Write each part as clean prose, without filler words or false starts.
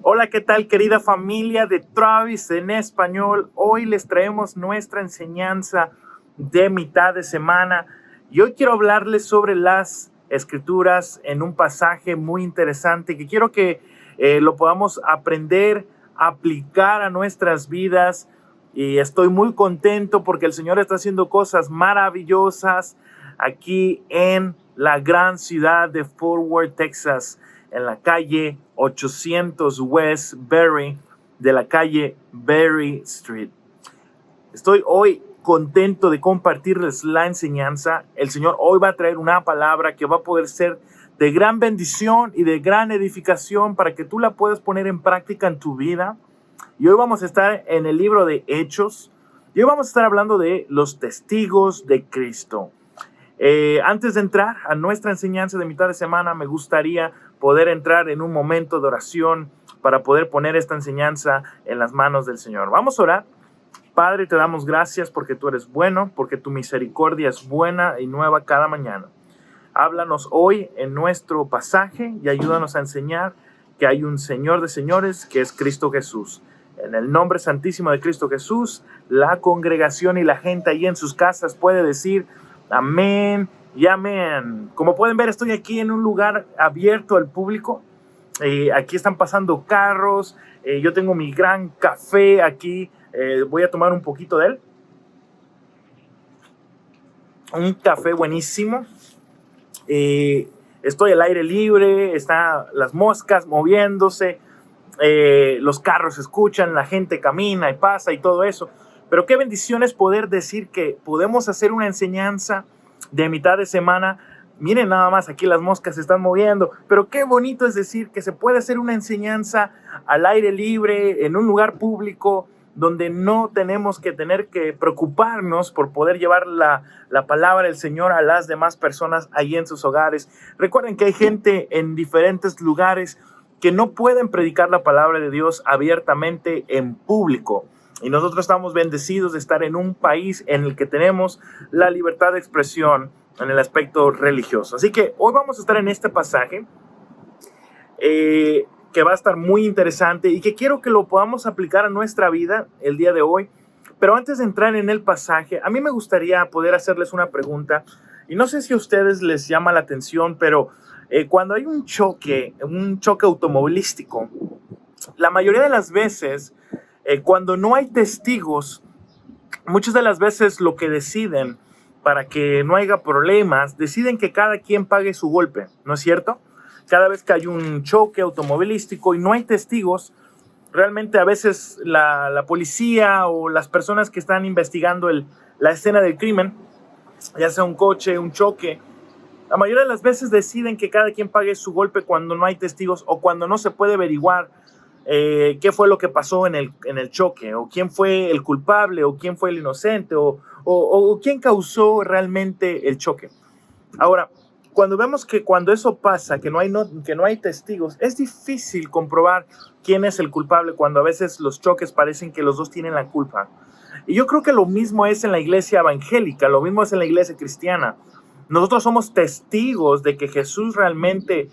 Hola, ¿qué tal, querida familia de Travis en español? Hoy les traemos nuestra enseñanza de mitad de semana y hoy quiero hablarles sobre las escrituras en un pasaje muy interesante que quiero que lo podamos aprender, aplicar a nuestras vidas, y estoy muy contento porque el Señor está haciendo cosas maravillosas aquí en la gran ciudad de Fort Worth, Texas, en la calle 800 West Berry, de la calle Berry Street. Estoy hoy contento de compartirles la enseñanza. El Señor hoy va a traer una palabra que va a poder ser de gran bendición y de gran edificación para que tú la puedas poner en práctica en tu vida. Y hoy vamos a estar en el libro de Hechos. Y hoy vamos a estar hablando de los testigos de Cristo. Antes de entrar a nuestra enseñanza de mitad de semana, me gustaría poder entrar en un momento de oración para poder poner esta enseñanza en las manos del Señor. Vamos a orar. Padre, te damos gracias porque tú eres bueno, porque tu misericordia es buena y nueva cada mañana. Háblanos hoy en nuestro pasaje y ayúdanos a enseñar que hay un Señor de señores que es Cristo Jesús. En el nombre santísimo de Cristo Jesús, la congregación y la gente ahí en sus casas puede decir amén y amén. Como pueden ver, estoy aquí en un lugar abierto al público. Aquí están pasando carros. Yo tengo mi gran café aquí. Voy a tomar un poquito de él. Un café buenísimo. Estoy al aire libre. Están las moscas moviéndose. Los carros se escuchan. La gente camina y pasa y todo eso. Pero qué bendición es poder decir que podemos hacer una enseñanza de mitad de semana. Miren nada más, aquí las moscas se están moviendo, pero qué bonito es decir que se puede hacer una enseñanza al aire libre, en un lugar público, donde no tenemos que tener que preocuparnos por poder llevar la palabra del Señor a las demás personas ahí en sus hogares. Recuerden que hay gente en diferentes lugares que no pueden predicar la palabra de Dios abiertamente en público. Y nosotros estamos bendecidos de estar en un país en el que tenemos la libertad de expresión en el aspecto religioso. Así que hoy vamos a estar en este pasaje que va a estar muy interesante y que quiero que lo podamos aplicar a nuestra vida el día de hoy. Pero antes de entrar en el pasaje, a mí me gustaría poder hacerles una pregunta. Y no sé si a ustedes les llama la atención, pero cuando hay un choque automovilístico, la mayoría de las veces, cuando no hay testigos, muchas de las veces lo que deciden para que no haya problemas, deciden que cada quien pague su golpe, ¿no es cierto? Cada vez que hay un choque automovilístico y no hay testigos, realmente a veces la policía o las personas que están investigando la escena del crimen, ya sea un coche, un choque, la mayoría de las veces deciden que cada quien pague su golpe cuando no hay testigos o cuando no se puede averiguar qué fue lo que pasó en el choque, o quién fue el culpable, o quién fue el inocente, o quién causó realmente el choque. Ahora, cuando vemos que cuando eso pasa, que no hay testigos, es difícil comprobar quién es el culpable cuando a veces los choques parecen que los dos tienen la culpa. Y yo creo que lo mismo es en la iglesia evangélica, lo mismo es en la iglesia cristiana. Nosotros somos testigos de que Jesús realmente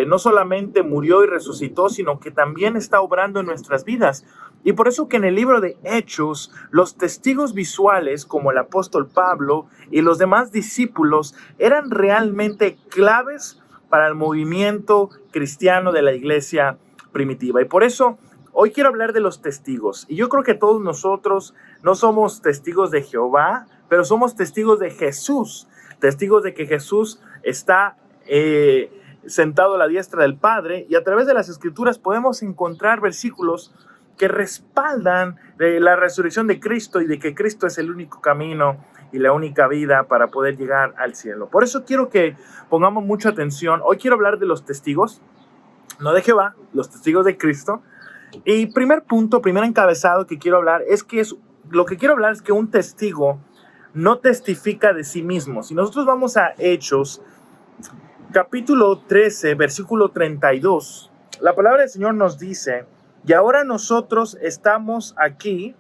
no solamente murió y resucitó, sino que también está obrando en nuestras vidas. Y por eso que en el libro de Hechos, los testigos visuales, como el apóstol Pablo y los demás discípulos, eran realmente claves para el movimiento cristiano de la iglesia primitiva. Y por eso hoy quiero hablar de los testigos. Y yo creo que todos nosotros no somos testigos de Jehová, pero somos testigos de Jesús. Testigos de que Jesús está sentado a la diestra del Padre, y a través de las Escrituras podemos encontrar versículos que respaldan la resurrección de Cristo y de que Cristo es el único camino y la única vida para poder llegar al cielo. Por eso quiero que pongamos mucha atención. Hoy quiero hablar de los testigos, no de Jehová, los testigos de Cristo. Y primer encabezado que quiero hablar es que un testigo no testifica de sí mismo. Si nosotros vamos a Hechos, capítulo 13, versículo 32, la palabra del Señor nos dice: y ahora nosotros estamos aquí,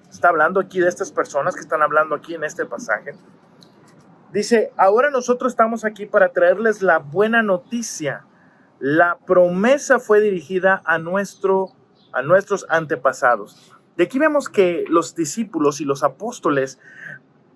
está hablando aquí de estas personas que están hablando aquí en este pasaje, dice, ahora nosotros estamos aquí para traerles la buena noticia La promesa fue dirigida a nuestros antepasados. De aquí vemos que los discípulos y los apóstoles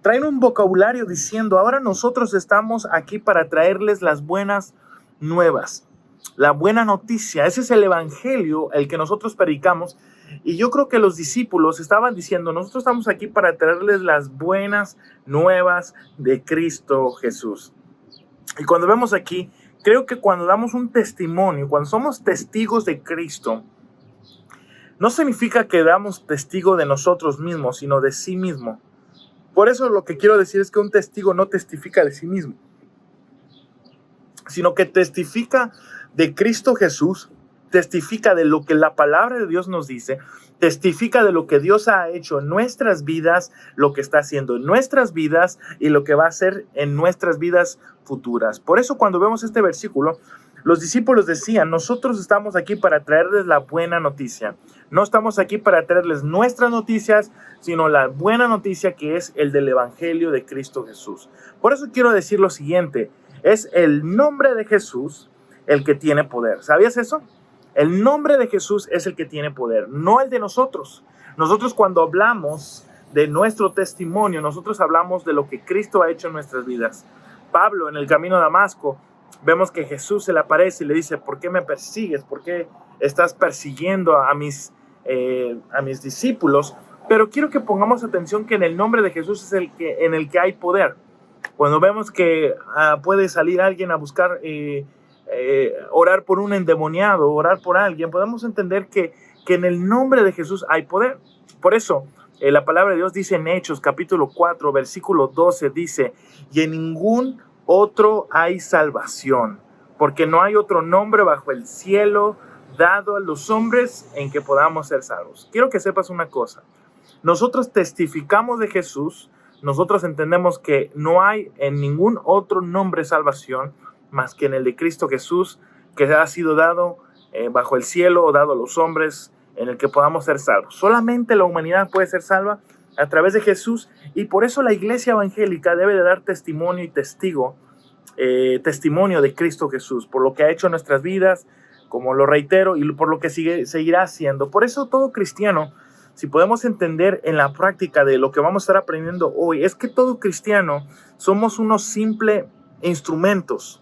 traen un vocabulario diciendo, ahora nosotros estamos aquí para traerles las buenas nuevas, la buena noticia. Ese es el evangelio, el que nosotros predicamos. Y yo creo que los discípulos estaban diciendo, nosotros estamos aquí para traerles las buenas nuevas de Cristo Jesús. Y cuando vemos aquí, creo que cuando damos un testimonio, cuando somos testigos de Cristo, no significa que damos testigo de nosotros mismos, sino de sí mismo. Por eso lo que quiero decir es que un testigo no testifica de sí mismo, sino que testifica de Cristo Jesús, testifica de lo que la palabra de Dios nos dice, testifica de lo que Dios ha hecho en nuestras vidas, lo que está haciendo en nuestras vidas y lo que va a hacer en nuestras vidas futuras. Por eso cuando vemos este versículo, los discípulos decían, nosotros estamos aquí para traerles la buena noticia. No estamos aquí para traerles nuestras noticias, sino la buena noticia que es el del Evangelio de Cristo Jesús. Por eso quiero decir lo siguiente, es el nombre de Jesús el que tiene poder. ¿Sabías eso? El nombre de Jesús es el que tiene poder, no el de nosotros. Nosotros cuando hablamos de nuestro testimonio, nosotros hablamos de lo que Cristo ha hecho en nuestras vidas. Pablo en el camino a Damasco, vemos que Jesús se le aparece y le dice, ¿por qué me persigues? ¿Por qué estás persiguiendo a mis discípulos? Pero quiero que pongamos atención que en el nombre de Jesús es en el que hay poder. Cuando vemos que puede salir alguien a buscar, orar por un endemoniado, orar por alguien, podemos entender que en el nombre de Jesús hay poder. Por eso, la palabra de Dios dice en Hechos, capítulo 4, versículo 12, dice, y en ningún otro hay salvación, porque no hay otro nombre bajo el cielo dado a los hombres en que podamos ser salvos. Quiero que sepas una cosa. Nosotros testificamos de Jesús, nosotros entendemos que no hay en ningún otro nombre salvación más que en el de Cristo Jesús, que ha sido dado bajo el cielo o dado a los hombres en el que podamos ser salvos. Solamente la humanidad puede ser salva a través de Jesús, y por eso la iglesia evangélica debe de dar testimonio y testimonio de Cristo Jesús, por lo que ha hecho en nuestras vidas, como lo reitero, y por lo que seguirá haciendo. Por eso todo cristiano, si podemos entender en la práctica de lo que vamos a estar aprendiendo hoy, es que todo cristiano somos unos simples instrumentos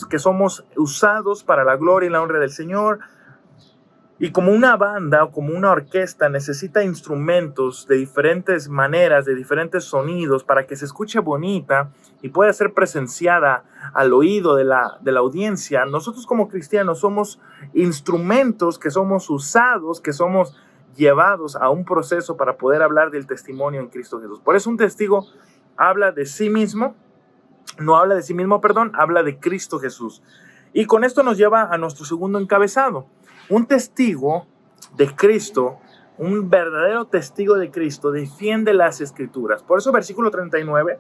que somos usados para la gloria y la honra del Señor. Y como una banda o como una orquesta necesita instrumentos de diferentes maneras, de diferentes sonidos, para que se escuche bonita y pueda ser presenciada al oído de la audiencia, nosotros como cristianos somos instrumentos que somos usados, que somos llevados a un proceso para poder hablar del testimonio en Cristo Jesús. Por eso un testigo habla de sí mismo, habla de Cristo Jesús. Y con esto nos lleva a nuestro segundo encabezado. Un testigo de Cristo, un verdadero testigo de Cristo, defiende las Escrituras. Por eso versículo 39,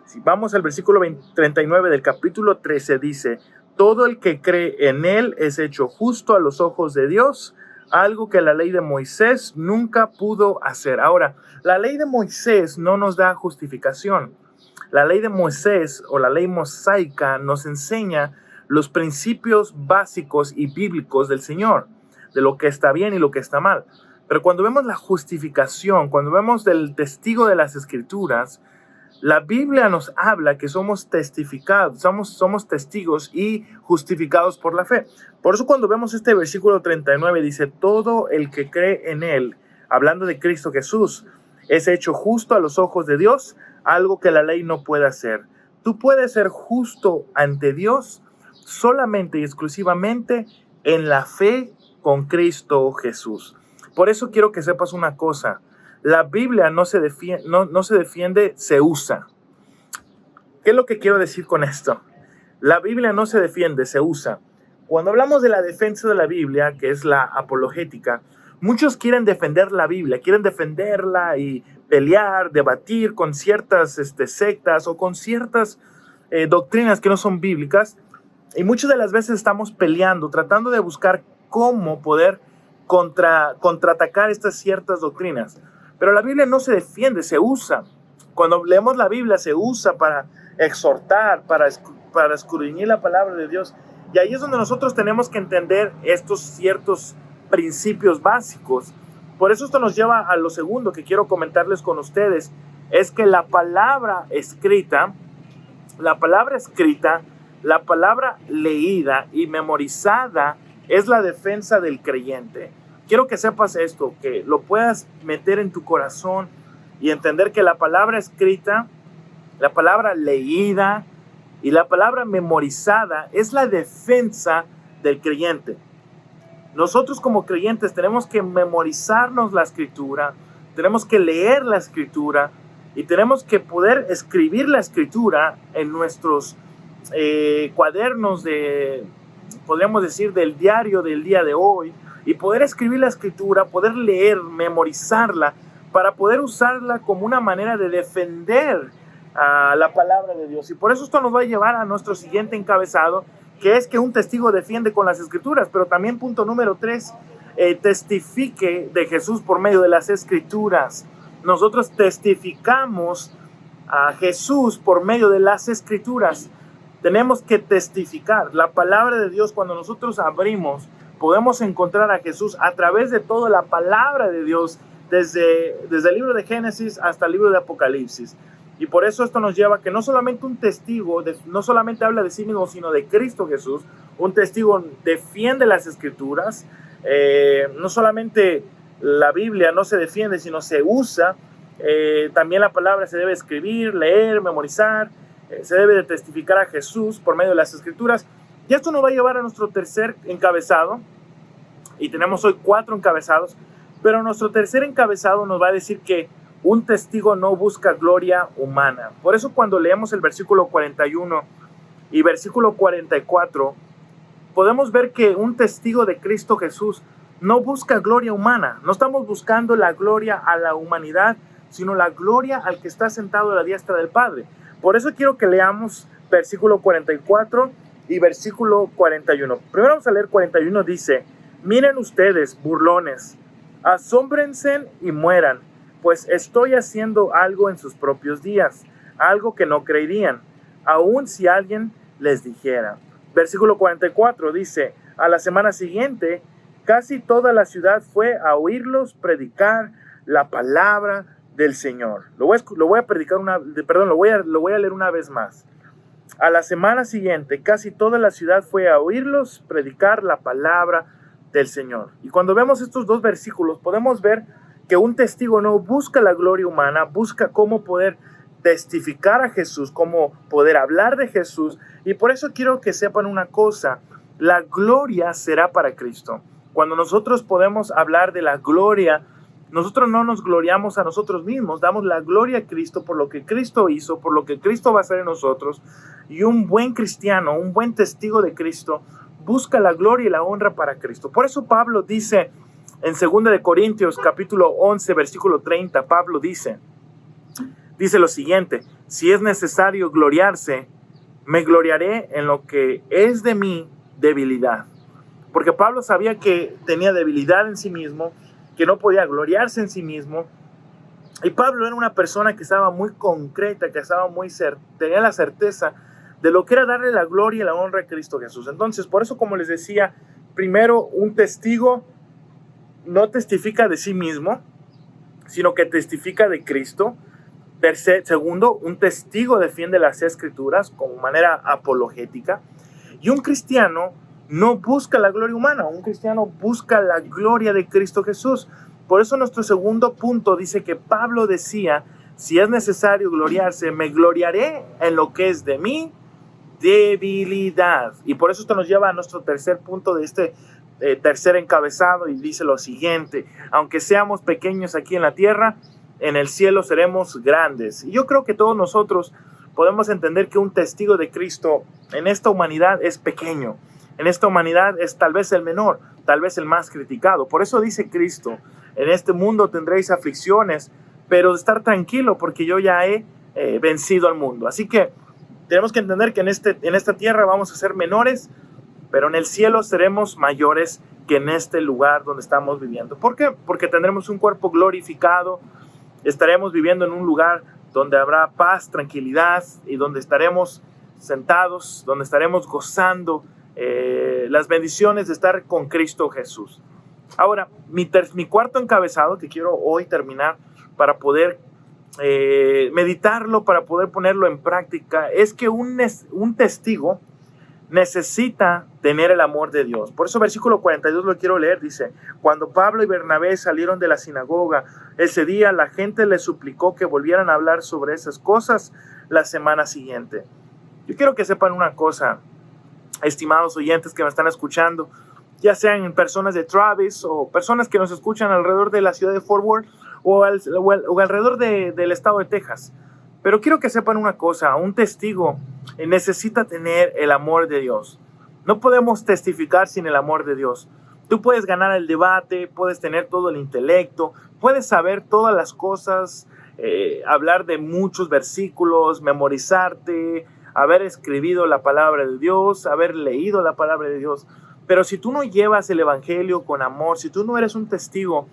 si vamos al versículo 39 del capítulo 13, dice, todo el que cree en él es hecho justo a los ojos de Dios, algo que la ley de Moisés nunca pudo hacer. Ahora, la ley de Moisés no nos da justificación. La ley de Moisés o la ley mosaica nos enseña los principios básicos y bíblicos del Señor, de lo que está bien y lo que está mal. Pero cuando vemos la justificación, cuando vemos del testigo de las Escrituras, la Biblia nos habla que somos testificados, somos testigos y justificados por la fe. Por eso cuando vemos este versículo 39 dice, todo el que cree en él, hablando de Cristo Jesús, es hecho justo a los ojos de Dios, algo que la ley no puede hacer. Tú puedes ser justo ante Dios solamente y exclusivamente en la fe con Cristo Jesús. Por eso quiero que sepas una cosa. La Biblia no se defiende, se usa. ¿Qué es lo que quiero decir con esto? La Biblia no se defiende, se usa. Cuando hablamos de la defensa de la Biblia, que es la apologética, muchos quieren defender la Biblia, quieren defenderla y pelear, debatir con ciertas sectas o con ciertas doctrinas que no son bíblicas. Y muchas de las veces estamos peleando, tratando de buscar cómo poder contraatacar estas ciertas doctrinas. Pero la Biblia no se defiende, se usa. Cuando leemos la Biblia se usa para exhortar, para escudriñar la palabra de Dios. Y ahí es donde nosotros tenemos que entender estos ciertos principios básicos. Por eso esto nos lleva a lo segundo que quiero comentarles con ustedes, es que la palabra escrita, la palabra leída y memorizada es la defensa del creyente. Quiero que sepas esto, que lo puedas meter en tu corazón y entender que la palabra escrita, la palabra leída y la palabra memorizada es la defensa del creyente. Nosotros como creyentes tenemos que memorizarnos la escritura, tenemos que leer la escritura y tenemos que poder escribir la escritura en nuestros cuadernos podríamos decir, del diario del día de hoy, y poder escribir la escritura, poder leer, memorizarla, para poder usarla como una manera de defender la palabra de Dios. Y por eso esto nos va a llevar a nuestro siguiente encabezado, que es que un testigo defiende con las escrituras. Pero también punto número 3, testifique de Jesús por medio de las escrituras. Nosotros testificamos a Jesús por medio de las escrituras. Tenemos que testificar la palabra de Dios. Cuando nosotros abrimos, podemos encontrar a Jesús a través de toda la palabra de Dios, desde el libro de Génesis hasta el libro de Apocalipsis. Y por eso esto nos lleva a que no solamente un testigo, no solamente habla de sí mismo, sino de Cristo Jesús. Un testigo defiende las escrituras. No solamente la Biblia no se defiende, sino se usa. También la palabra se debe escribir, leer, memorizar. Se debe de testificar a Jesús por medio de las escrituras. Y esto nos va a llevar a nuestro tercer encabezado. Y tenemos hoy 4 encabezados. Pero nuestro tercer encabezado nos va a decir que un testigo no busca gloria humana. Por eso cuando leemos el versículo 41 y versículo 44, podemos ver que un testigo de Cristo Jesús no busca gloria humana. No estamos buscando la gloria a la humanidad, sino la gloria al que está sentado a la diestra del Padre. Por eso quiero que leamos versículo 44 y versículo 41. Primero vamos a leer 41, dice: miren ustedes, burlones, asómbrense y mueran, pues estoy haciendo algo en sus propios días, algo que no creerían, aun si alguien les dijera. Versículo 44 dice: a la semana siguiente, casi toda la ciudad fue a oírlos predicar la palabra del Señor. Lo voy a leer una vez más. A la semana siguiente, casi toda la ciudad fue a oírlos predicar la palabra del Señor. Y cuando vemos estos 2 versículos, podemos ver que un testigo no busca la gloria humana, busca cómo poder testificar a Jesús, cómo poder hablar de Jesús. Y por eso quiero que sepan una cosa: la gloria será para Cristo. Cuando nosotros podemos hablar de la gloria, nosotros no nos gloriamos a nosotros mismos, damos la gloria a Cristo por lo que Cristo hizo, por lo que Cristo va a hacer en nosotros. Y un buen cristiano, un buen testigo de Cristo, busca la gloria y la honra para Cristo. Por eso Pablo dice en 2 de Corintios capítulo 11 versículo 30, Pablo dice lo siguiente: si es necesario gloriarse, me gloriaré en lo que es de mi debilidad. Porque Pablo sabía que tenía debilidad en sí mismo, que no podía gloriarse en sí mismo. Y Pablo era una persona que estaba muy concreta, que estaba tenía la certeza de lo que era darle la gloria y la honra a Cristo Jesús. Entonces, por eso, como les decía, primero, un testigo no testifica de sí mismo, sino que testifica de Cristo. Segundo, un testigo defiende las escrituras como manera apologética. Y un cristiano no busca la gloria humana, un cristiano busca la gloria de Cristo Jesús. Por eso nuestro segundo punto dice que Pablo decía: si es necesario gloriarse, me gloriaré en lo que es de mi debilidad. Y por eso esto nos lleva a nuestro tercer punto de este tercer encabezado, y dice lo siguiente: aunque seamos pequeños aquí en la tierra, en el cielo seremos grandes. Y yo creo que todos nosotros podemos entender que un testigo de Cristo en esta humanidad es pequeño. En esta humanidad es tal vez el menor, tal vez el más criticado. Por eso dice Cristo: en este mundo tendréis aflicciones, pero estar tranquilo porque yo ya he vencido al mundo. Así que tenemos que entender que en esta tierra vamos a ser menores, pero en el cielo seremos mayores que en este lugar donde estamos viviendo. ¿Por qué? Porque tendremos un cuerpo glorificado, estaremos viviendo en un lugar donde habrá paz, tranquilidad, y donde estaremos sentados, donde estaremos gozando las bendiciones de estar con Cristo Jesús. Ahora, mi cuarto encabezado que quiero hoy terminar para poder meditarlo, para poder ponerlo en práctica, es que un testigo necesita tener el amor de Dios. Por eso versículo 42 lo quiero leer, dice: cuando Pablo y Bernabé salieron de la sinagoga ese día, la gente les suplicó que volvieran a hablar sobre esas cosas la semana siguiente. Yo quiero que sepan una cosa, estimados oyentes que me están escuchando, ya sean personas de Travis o personas que nos escuchan alrededor de la ciudad de Fort Worth o alrededor del estado de Texas. Pero quiero que sepan una cosa, un testigo necesita tener el amor de Dios. No podemos testificar sin el amor de Dios. Tú puedes ganar el debate, puedes tener todo el intelecto, puedes saber todas las cosas, hablar de muchos versículos, memorizarte, haber escribido la palabra de Dios, haber leído la palabra de Dios. Pero si tú no llevas el evangelio con amor, si tú no eres un testigo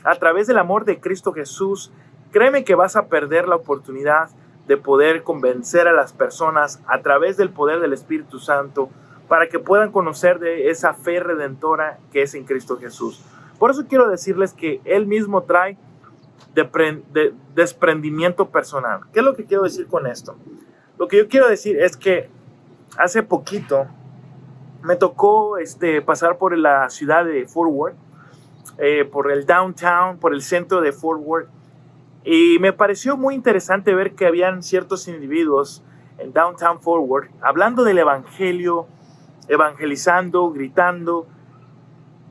a través del amor de Cristo Jesús, créeme que vas a perder la oportunidad de poder convencer a las personas a través del poder del Espíritu Santo para que puedan conocer de esa fe redentora que es en Cristo Jesús. Por eso quiero decirles que Él mismo trae desprendimiento personal. ¿Qué es lo que quiero decir con esto? Lo que yo quiero decir es que hace poquito me tocó pasar por la ciudad de Fort Worth, por el downtown, por el centro de Fort Worth. Y me pareció muy interesante ver que habían ciertos individuos en downtown Fort Worth hablando del evangelio, evangelizando, gritando,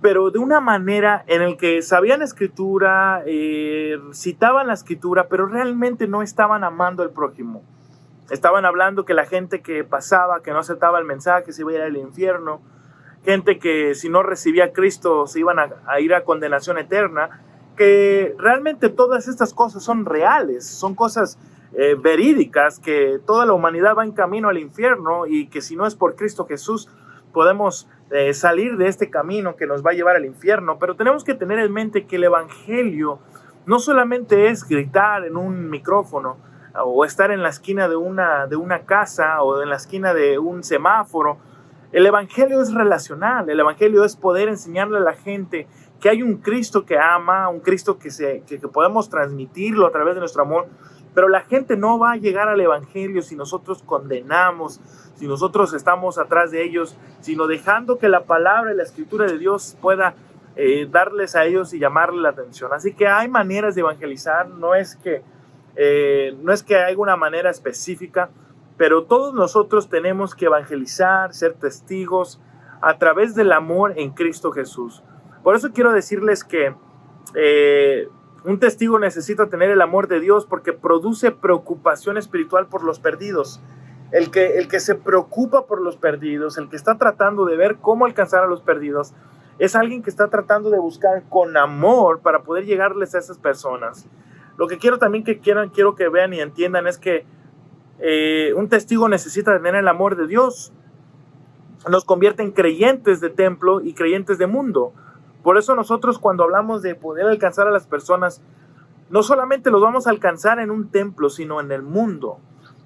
pero de una manera en la que sabían escritura, citaban la escritura, pero realmente no estaban amando al prójimo. Estaban hablando que la gente que pasaba, que no aceptaba el mensaje, se iba a ir al infierno, gente que si no recibía a Cristo se iban a ir a condenación eterna, que realmente todas estas cosas son reales, son cosas verídicas, que toda la humanidad va en camino al infierno y que si no es por Cristo Jesús podemos salir de este camino que nos va a llevar al infierno. Pero tenemos que tener en mente que el evangelio no solamente es gritar en un micrófono o estar en la esquina de una casa o en la esquina de un semáforo. El evangelio es relacional, el evangelio es poder enseñarle a la gente que hay un Cristo que ama, un Cristo que podemos transmitirlo a través de nuestro amor, pero la gente no va a llegar al evangelio si nosotros condenamos, si nosotros estamos atrás de ellos, sino dejando que la palabra y la escritura de Dios pueda darles a ellos y llamarles la atención. Así que hay maneras de evangelizar, no es que haya una manera específica, pero todos nosotros tenemos que evangelizar, ser testigos a través del amor en Cristo Jesús. Por eso quiero decirles que un testigo necesita tener el amor de Dios porque produce preocupación espiritual por los perdidos. El que se preocupa por los perdidos, el que está tratando de ver cómo alcanzar a los perdidos, es alguien que está tratando de buscar con amor para poder llegarles a esas personas. Lo que quiero también quiero que vean y entiendan es que un testigo necesita tener el amor de Dios. Nos convierte en creyentes de templo y creyentes de mundo. Por eso nosotros cuando hablamos de poder alcanzar a las personas, no solamente los vamos a alcanzar en un templo, sino en el mundo.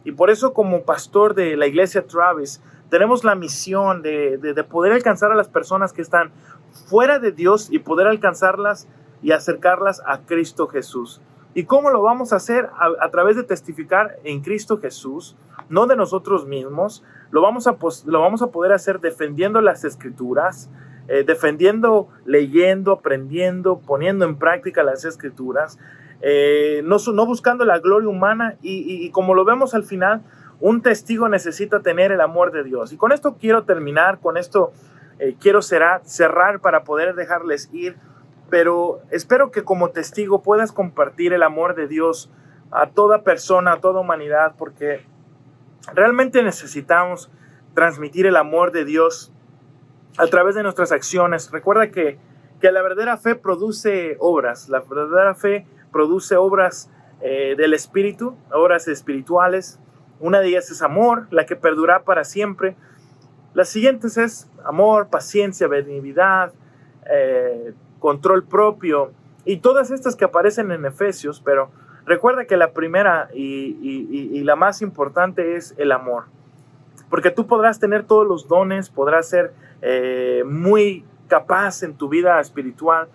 Y por eso como pastor de la iglesia Travis, tenemos la misión de poder alcanzar a las personas que están fuera de Dios y poder alcanzarlas y acercarlas a Cristo Jesús. ¿Y cómo lo vamos a hacer? A través de testificar en Cristo Jesús, no de nosotros mismos. Lo vamos a poder hacer defendiendo las Escrituras, defendiendo, leyendo, aprendiendo, poniendo en práctica las Escrituras, no buscando la gloria humana y como lo vemos al final, un testigo necesita tener el amor de Dios. Y con esto quiero terminar, con esto quiero cerrar para poder dejarles ir. Pero espero que como testigo puedas compartir el amor de Dios a toda persona, a toda humanidad, porque realmente necesitamos transmitir el amor de Dios a través de nuestras acciones. Recuerda que la verdadera fe produce obras, la verdadera fe produce obras del Espíritu, obras espirituales. Una de ellas es amor, la que perdura para siempre. Las siguientes es amor, paciencia, benignidad, control propio y todas estas que aparecen en Efesios, pero recuerda que la primera y la más importante es el amor. porque tú podrás tener todos los dones, podrás ser muy capaz en tu vida espiritual,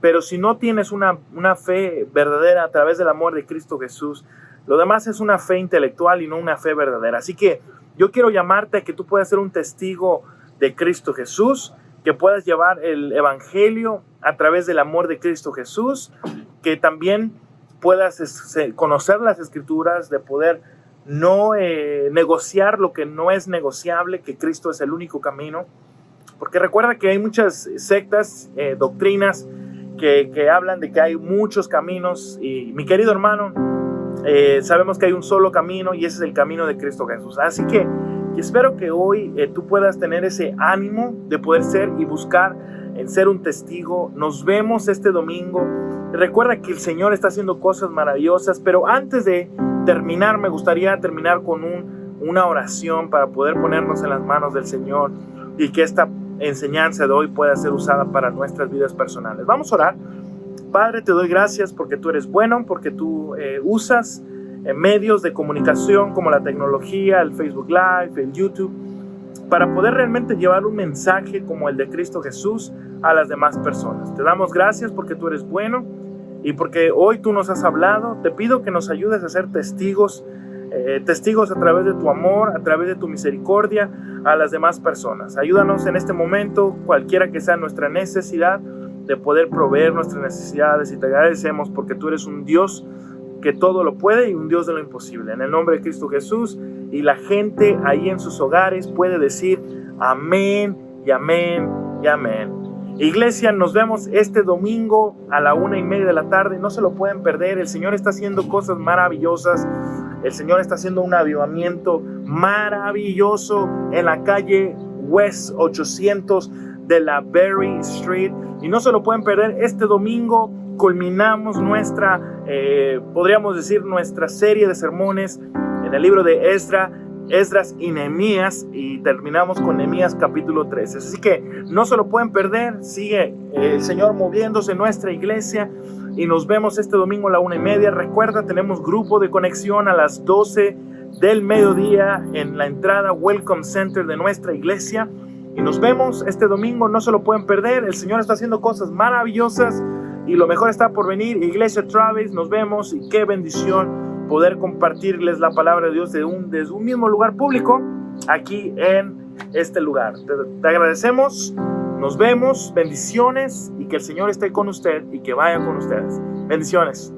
pero si no tienes una fe verdadera a través del amor de Cristo Jesús, lo demás es una fe intelectual y no una fe verdadera. Así que yo quiero llamarte a que tú puedas ser un testigo de Cristo Jesús, que puedas llevar el evangelio a través del amor de Cristo Jesús, que también puedas conocer las escrituras, de poder no negociar lo que no es negociable, que Cristo es el único camino. Porque recuerda que hay muchas sectas, doctrinas que hablan de que hay muchos caminos, y mi querido hermano, sabemos que hay un solo camino y ese es el camino de Cristo Jesús. Así que espero que hoy tú puedas tener ese ánimo de poder ser y buscar en ser un testigo. Nos vemos este domingo. Recuerda que el Señor está haciendo cosas maravillosas, pero antes de terminar, me gustaría terminar con una oración para poder ponernos en las manos del Señor y que esta enseñanza de hoy pueda ser usada para nuestras vidas personales. Vamos a orar. Padre, te doy gracias porque tú eres bueno, porque tú usas medios de comunicación como la tecnología, el Facebook Live, el YouTube, para poder realmente llevar un mensaje como el de Cristo Jesús a las demás personas. Te damos gracias porque tú eres bueno y porque hoy tú nos has hablado. Te pido que nos ayudes a ser testigos a través de tu amor, a través de tu misericordia a las demás personas. Ayúdanos en este momento, cualquiera que sea nuestra necesidad, de poder proveer nuestras necesidades, y te agradecemos porque tú eres un Dios que todo lo puede y un Dios de lo imposible. En el nombre de Cristo Jesús, y la gente ahí en sus hogares puede decir amén y amén y amén. Iglesia, nos vemos este domingo a la 1:30 de la tarde. No se lo pueden perder. El Señor está haciendo cosas maravillosas. El Señor está haciendo un avivamiento maravilloso en la calle West 800 de la Berry Street. Y no se lo pueden perder. Este domingo culminamos podríamos decir, nuestra serie de sermones en el libro de Esdras y Nehemías, y terminamos con Nehemías capítulo 13. Así que no se lo pueden perder. Sigue el Señor moviéndose en nuestra iglesia, y nos vemos este domingo a la 1:30. Recuerda, tenemos grupo de conexión a las 12 del mediodía en la entrada Welcome Center de nuestra iglesia, y nos vemos este domingo. No se lo pueden perder. El Señor está haciendo cosas maravillosas y lo mejor está por venir. Iglesia Travis, nos vemos, y qué bendición poder compartirles la palabra de Dios desde un mismo lugar público aquí en este lugar. Te agradecemos, nos vemos, bendiciones, y que el Señor esté con usted y que vaya con ustedes. Bendiciones.